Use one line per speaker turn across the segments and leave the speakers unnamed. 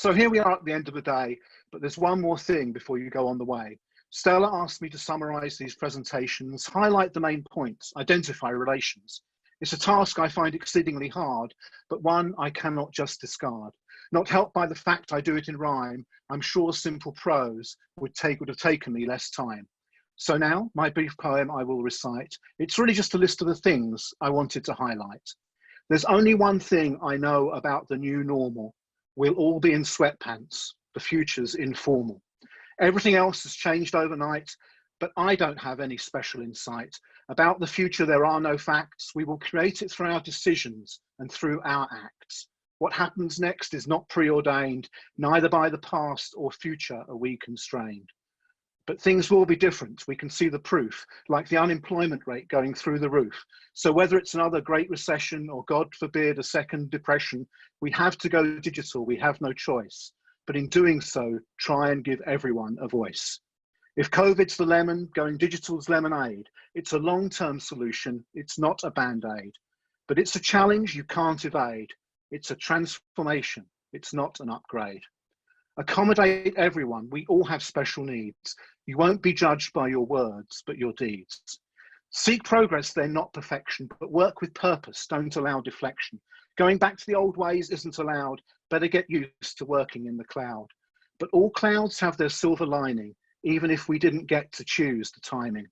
So here we are at the end of the day, but there's one more thing before you go on the way. Stella asked me to summarize these presentations, highlight the main points, identify relations. It's a task I find exceedingly hard, but one I cannot just discard. Not helped by the fact I do it in rhyme, I'm sure simple prose would have taken me less time. So now, my brief poem I will recite. It's really just a list of the things I wanted to highlight. There's only one thing I know about the new normal. We'll all be in sweatpants. The future's informal. Everything else has changed overnight, but I don't have any special insight. About the future, there are no facts. We will create it through our decisions and through our acts. What happens next is not preordained, neither by the past or future are we constrained. But things will be different. We can see the proof, like the unemployment rate going through the roof. So whether it's another great recession or, God forbid, a second depression, we have to go digital. We have no choice. But in doing so, try and give everyone a voice. If COVID's the lemon, going digital's lemonade. It's a long-term solution. It's not a band-aid. But it's a challenge you can't evade. It's a transformation. It's not an upgrade. Accommodate everyone. We all have special needs. You won't be judged by your words, but your deeds. Seek progress, then, not perfection, but work with purpose. Don't allow deflection. Going back to the old ways isn't allowed. Better get used to working in the cloud. But all clouds have their silver lining, even if we didn't get to choose the timing.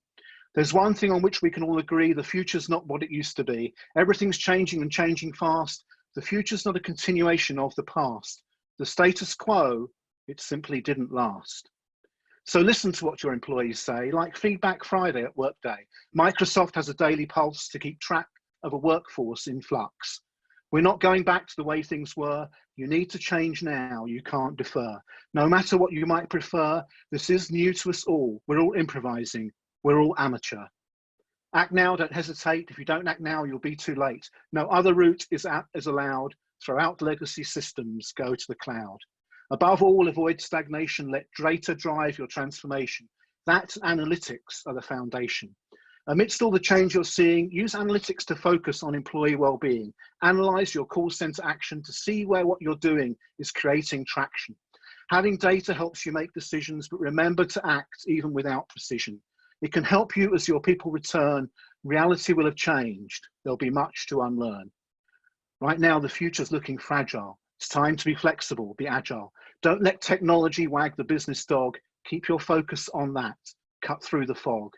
There's one thing on which we can all agree. The future's not what it used to be. Everything's changing and changing fast. The future's not a continuation of the past. The status quo, it simply didn't last. So listen to what your employees say, like Feedback Friday at Workday. Microsoft has a daily pulse to keep track of a workforce in flux. We're not going back to the way things were. You need to change now. You can't defer. No matter what you might prefer, this is new to us all. We're all improvising. We're all amateur. Act now, don't hesitate. If you don't act now, you'll be too late. No other route is allowed. Throw out legacy systems, go to the cloud. Above all, avoid stagnation. Let data drive your transformation. That and analytics are the foundation. Amidst all the change you're seeing, use analytics to focus on employee well-being. Analyze your call center action to see where what you're doing is creating traction. Having data helps you make decisions, but remember to act even without precision. It can help you as your people return. Reality will have changed. There'll be much to unlearn. Right now, the future's looking fragile. It's time to be flexible, be agile. Don't let technology wag the business dog. Keep your focus on that. Cut through the fog.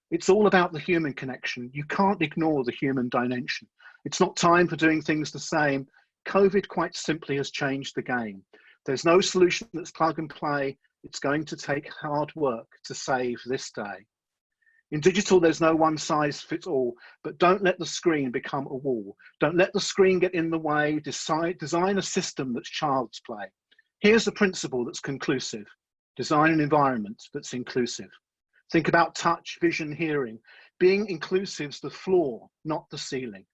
It's all about the human connection. You can't ignore the human dimension. It's not time for doing things the same. COVID quite simply has changed the game. There's no solution that's plug and play. It's going to take hard work to save this day. In digital, there's no one size fits all, but don't let the screen become a wall. Don't let the screen get in the way. Design a system that's child's play. Here's a principle that's conclusive. Design an environment that's inclusive. Think about touch, vision, hearing. Being inclusive's the floor, not the ceiling.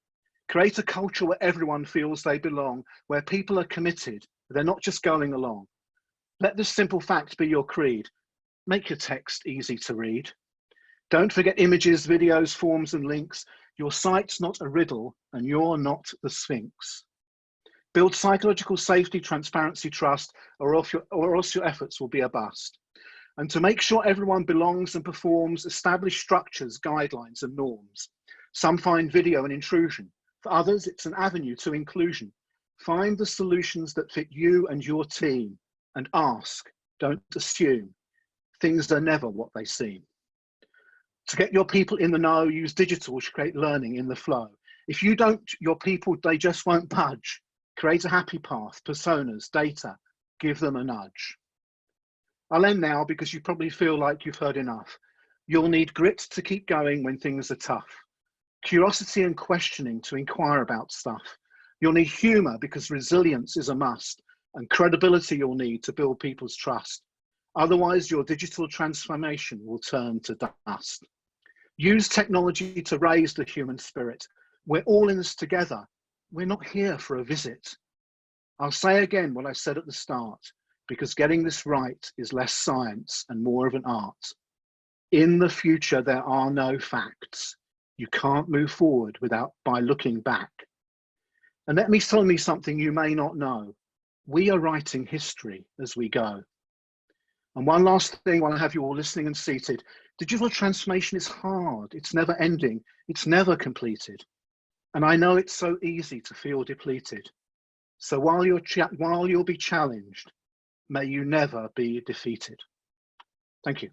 Create a culture where everyone feels they belong, where people are committed. They're not just going along. Let this simple fact be your creed. Make your text easy to read. Don't forget images, videos, forms, and links. Your site's not a riddle, and you're not the Sphinx. Build psychological safety, transparency, trust, or else your efforts will be a bust. And to make sure everyone belongs and performs, establish structures, guidelines, and norms. Some find video an intrusion. For others, it's an avenue to inclusion. Find the solutions that fit you and your team, and ask, don't assume. Things are never what they seem. To get your people in the know, use digital to create learning in the flow. If you don't, your people, they just won't budge. Create a happy path, personas, data, give them a nudge. I'll end now because you probably feel like you've heard enough. You'll need grit to keep going when things are tough. Curiosity and questioning to inquire about stuff. You'll need humor because resilience is a must, and credibility you'll need to build people's trust. Otherwise, your digital transformation will turn to dust. Use technology to raise the human spirit. We're all in this together. We're not here for a visit. I'll say again what I said at the start, because getting this right is less science and more of an art. In the future, there are no facts. You can't move forward by looking back. And let me tell you something you may not know. We are writing history as we go. And one last thing while I have you all listening and seated, digital transformation is hard. It's never ending. It's never completed. And I know it's so easy to feel depleted. So while you'll be challenged, may you never be defeated. Thank you.